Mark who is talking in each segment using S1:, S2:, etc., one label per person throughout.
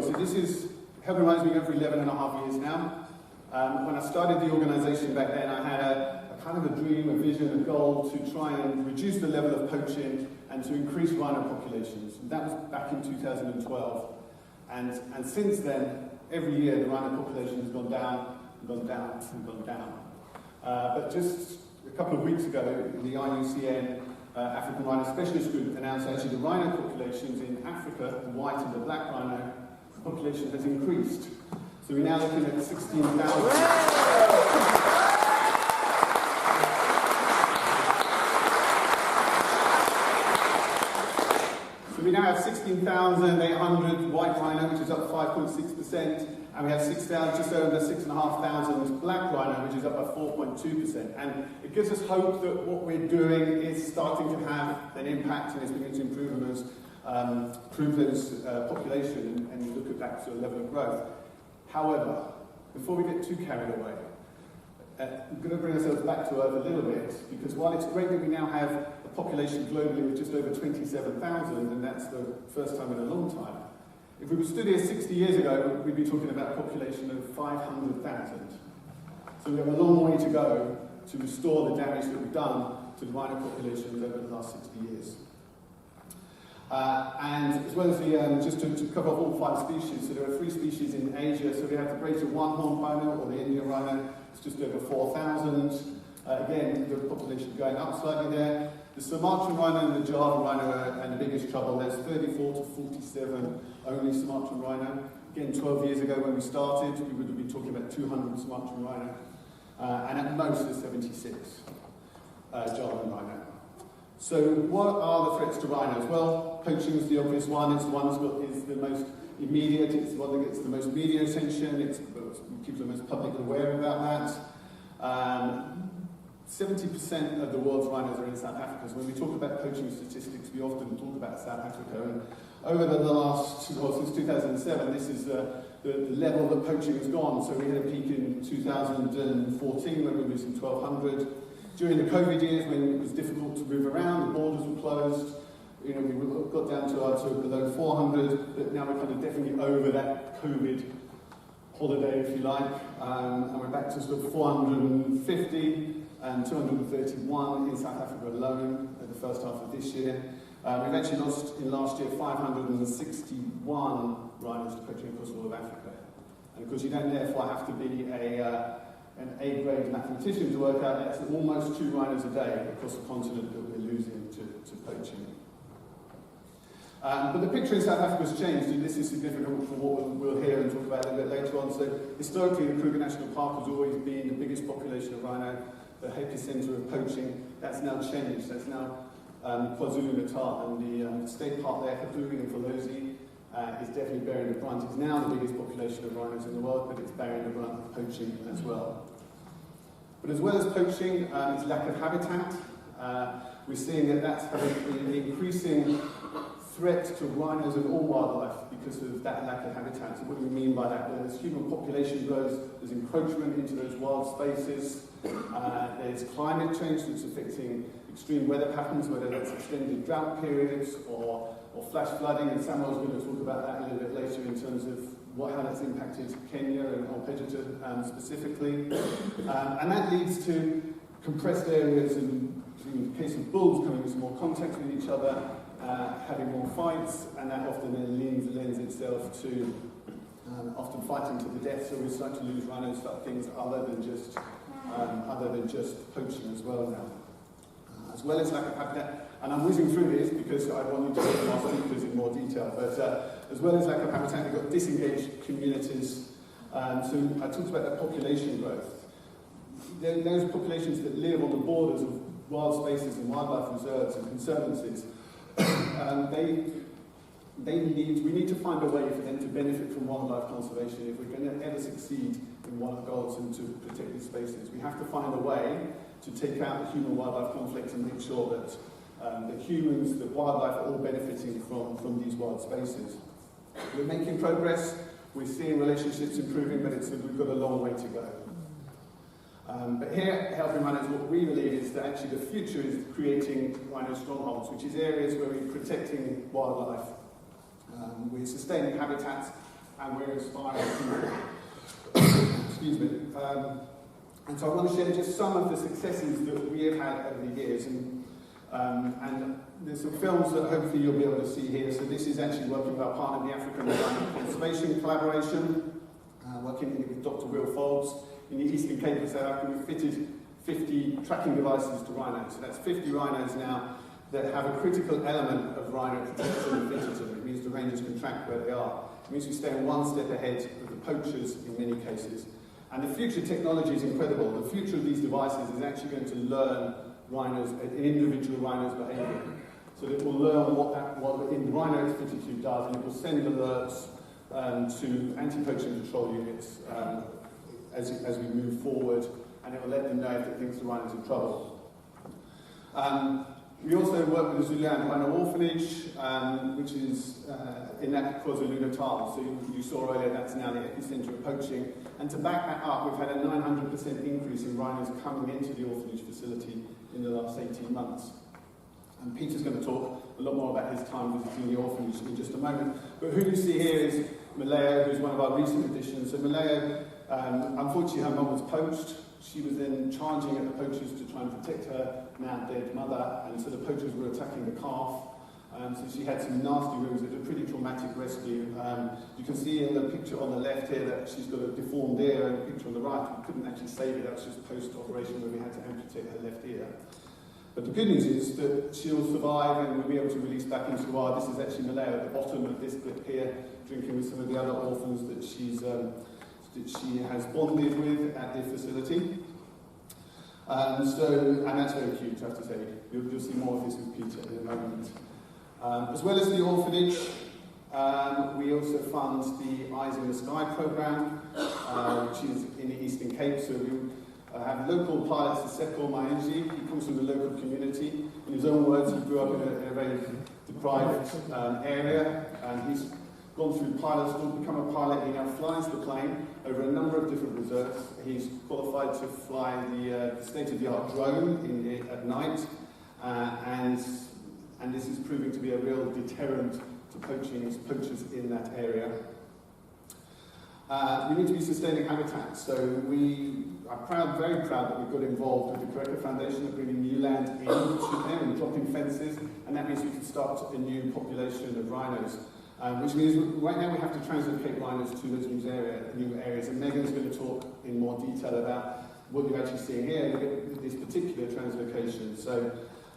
S1: So this is helping rhinos been going for 11.5 years now. When I started the organisation back then, I had a kind of a dream, a vision, a goal to try and reduce the level of poaching and to increase rhino populations. And that was back in 2012. And since then, every year the rhino population has gone down, and gone down, and gone down. But just a couple of weeks ago, the IUCN African Rhino Specialist Group announced actually the rhino populations in Africa, the white and the black rhino population has increased. So we're now looking at 16,000. So we now have 16,800 white rhino, which is up 5.6%, and we have just over 6,500 black rhino, which is up by 4.2%. And it gives us hope that what we're doing is starting to have an impact and is beginning to improve those population and look at back to a level of growth. However, before we get too carried away, we're going to bring ourselves back to earth a little bit, because while it's great that we now have a population globally with just over 27,000, and that's the first time in a long time, if we were stood here 60 years ago, we'd be talking about a population of 500,000. So we have a long way to go to restore the damage that we've done to the rhino populations over the last 60 years. And as well as just to cover off all 5 species, so there are 3 species in Asia. So we have the greater one-horned rhino, or the Indian rhino, it's just over 4,000. Again, the population going up slightly there. The Sumatran rhino and the Java rhino are in the biggest trouble. There's 34 to 47 only Sumatran rhino. Again, 12 years ago when we started, we would have been talking about 200 Sumatran rhino. And at most, there's 76 Java rhino. So what are the threats to rhinos? Well, poaching is the obvious one. It's the one that is the most immediate. It's the one that gets the most media attention. It keeps the most public aware about that. 70% of the world's rhinos are in South Africa. So when we talk about poaching statistics, we often talk about South Africa. And over the last, since 2007, this is the level that poaching has gone. So we had a peak in 2014 when we were losing 1,200. During the COVID years, when it was difficult to move around, the borders were closed, we got down to below 400, but now we're kind of definitely over that COVID holiday, if you like, and we're back to sort of 450 and 231 in South Africa alone in the first half of this year. We've actually lost, in last year, 561 rhinos to poaching across all of Africa. And of course, you don't therefore have to be an A-grade mathematician to work out that's almost 2 rhinos a day across the continent that we're losing to poaching. But the picture in South Africa has changed, and this is significant for what we'll hear and talk about a little bit later on. So historically, the Kruger National Park has always been the biggest population of rhino, the epicenter of poaching. That's now changed. That's now KwaZulu-Natal, and the state park there, Hlubi and Volozi, is definitely bearing the brunt. It's now the biggest population of rhinos in the world, but it's bearing the brunt of poaching as well. But as well as poaching, it's lack of habitat. We're seeing that that's having an increasing threat to rhinos and all wildlife because of that lack of habitat. So what do we mean by that? Well, as human population grows, there's encroachment into those wild spaces. There's climate change that's affecting extreme weather patterns, whether that's extended drought periods or flash flooding, and Samuel's going to talk about that a little bit later in terms of how that's impacted Kenya and Alpejita specifically. And that leads to compressed areas, and in the case of bulls coming into more contact with each other, having more fights, and that often then lends itself to often fighting to the death. So we start to lose rhinos for things other than just poaching as well now. As well as lack of habitat, and I'm whizzing through this because I want you to see our speakers in more detail, but as well as lack of habitat, we've got disengaged communities. So I talked about that population growth. Those populations that live on the borders of wild spaces and wildlife reserves and conservancies, we need to find a way for them to benefit from wildlife conservation if we're going to ever succeed in one of our goals and to protect these spaces. We have to find a way to take out the human-wildlife conflict and make sure that the humans, the wildlife are all benefiting from these wild spaces. We're making progress, we're seeing relationships improving, but we've got a long way to go. But here at Helping Rhinos, what we believe is that actually the future is creating rhino strongholds, which is areas where we're protecting wildlife, we're sustaining habitats, and we're inspiring people. Excuse me. And so I want to share just some of the successes that we have had over the years. And there's some films that hopefully you'll be able to see here. So this is actually working with our partner, the African Rhino Conservation Collaboration, working with Dr. Will Forbes in the Eastern Cape of South Africa. We've fitted 50 tracking devices to rhinos. So that's 50 rhinos now that have a critical element of rhino protection fitted to them. It means the rangers can track where they are. It means we stay one step ahead of the poachers in many cases. And the future technology is incredible. The future of these devices is actually going to learn rhinos, an individual rhino's behaviour. So it will learn what the rhino it's fitted to does, and it will send alerts to anti-poaching control units as we move forward, and it will let them know if it thinks the rhino's in trouble. We also work with the Zululand Rhino Orphanage, which is in that KwaZulu-Natal. So you saw earlier that's now the epicentre of poaching. And to back that up, we've had a 900% increase in rhinos coming into the orphanage facility in the last 18 months. And Peter's going to talk a lot more about his time visiting the orphanage in just a moment. But who you see here is Malaya, who's one of our recent additions. So Malaya, unfortunately her mum was poached. She was then charging at the poachers to try and protect her now dead mother, and so the poachers were attacking the calf. So she had some nasty wounds. It was a pretty traumatic rescue. You can see in the picture on the left here that she's got a deformed ear, and the picture on the right, we couldn't actually save it. That was just post-operation where we had to amputate her left ear. But the good news is that she'll survive and we'll be able to release back into the wild. This is actually Malaya at the bottom of this clip here, drinking with some of the other orphans that she has bonded with at the facility. And that's very cute, I have to say. You'll see more of this with Peter in a moment. As well as the orphanage, we also fund the Eyes in the Sky programme, which is in the Eastern Cape. So we have local pilots, Seko Maenji. He comes from the local community. In his own words, he grew up in a very deprived area, and he's gone through pilot school, become a pilot. He now flies the plane over a number of different reserves. He's qualified to fly the state-of-the-art drone at night, and this is proving to be a real deterrent to poachers in that area. We need to be sustaining habitats, so we are very proud that we've got involved with the Geographical Foundation of bringing new land into them and dropping fences, and that means we can start a new population of rhinos. Which means right now we have to translocate rhinos to those new areas, and Megan's going to talk in more detail about what you're actually seeing here, this particular translocation. So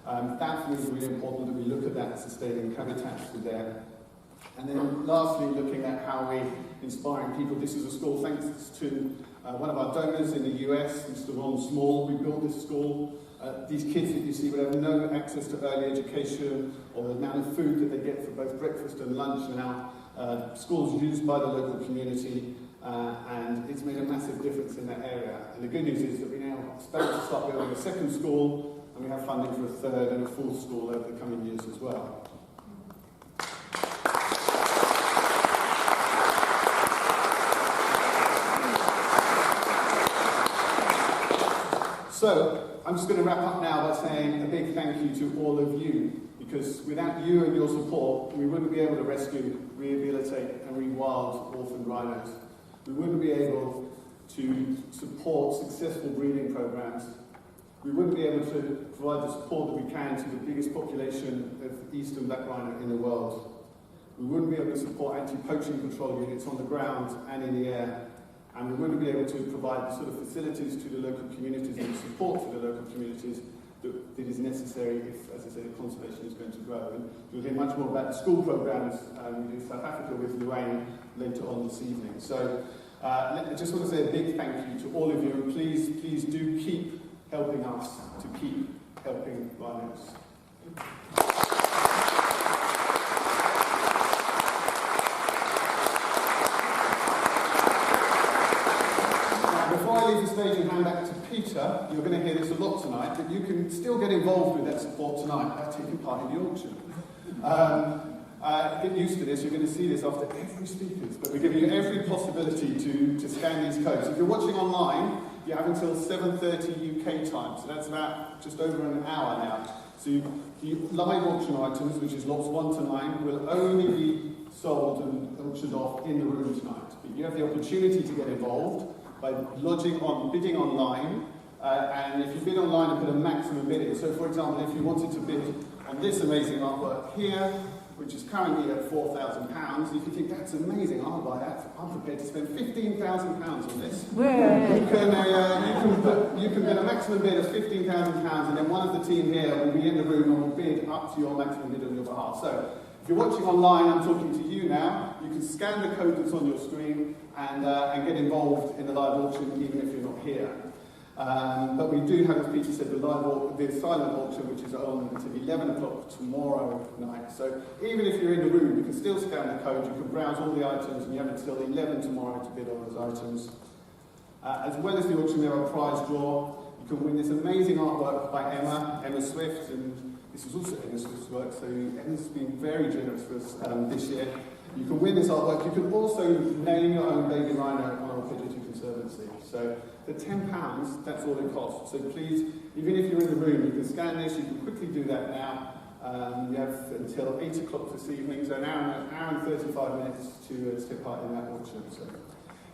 S1: that's really important that we look at that sustaining habitats there. And then lastly, looking at how we're inspiring people. This is a school thanks to one of our donors in the US, Mr. Ron Small. We built this school. These kids that you see would have no access to early education or the amount of food that they get for both breakfast and lunch now. Schools used by the local community, and it's made a massive difference in that area. And the good news is that we now expect to start building a second school, and we have funding for a third and a fourth school over the coming years as well. So, I'm just going to wrap up now by saying a big thank you to all of you, because without you and your support, we wouldn't be able to rescue, rehabilitate and rewild orphaned rhinos. We wouldn't be able to support successful breeding programs. We wouldn't be able to provide the support that we can to the biggest population of eastern black rhino in the world. We wouldn't be able to support anti-poaching control units on the ground and in the air. And we wouldn't be able to provide the sort of facilities to the local communities and support to the local communities that is necessary if, as I say, the conservation is going to grow. And you'll hear much more about the school programs we do in South Africa with Lorraine later on this evening. So I just want to say a big thank you to all of you, and please do keep helping us to keep helping rhinos. Before I leave the stage and hand back to Peter, you're going to hear this a lot tonight, but you can still get involved with that support tonight by taking part in the auction. Get used to this, you're going to see this after every speaker, but we're giving you every possibility to scan these codes. If you're watching online, you have until 7:30 UK time, so that's about just over an hour now. So the live auction items, which is lots 1 to 9, will only be sold and auctioned off in the room tonight. But you have the opportunity to get involved by bidding online. And if you bid online and put a maximum bid in, so for example, if you wanted to bid on this amazing artwork here, which is currently at £4,000, if you think that's amazing, I'll buy that, I'm prepared to spend £15,000 on this. You can bid a maximum bid of £15,000, and then one of the team here will be in the room and will bid up to your maximum bid on your behalf. So if you're watching online, I'm talking to you now, you can scan the code that's on your screen and get involved in the live auction even if you're not here. But we do have, as Peter said, the silent auction, which is on until 11 o'clock tomorrow night. So even if you're in the room, you can still scan the code, you can browse all the items, and you have until 11 tomorrow to bid on those items. As well as the auction, there are a prize draw. You can win this amazing artwork by Emma Swift, and this is also Emma Swift's work, so Emma's been very generous for us this year. You can win this artwork. You can also name your own baby rhino on our Pigeon Conservancy. So the £10, that's all it costs. So please, even if you're in the room, you can scan this, you can quickly do that now. You have until 8 o'clock this evening, so an hour and 35 minutes to take part in that auction. So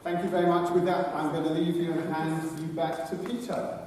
S1: thank you very much. With that, I'm going to leave you and hand you back to Peter.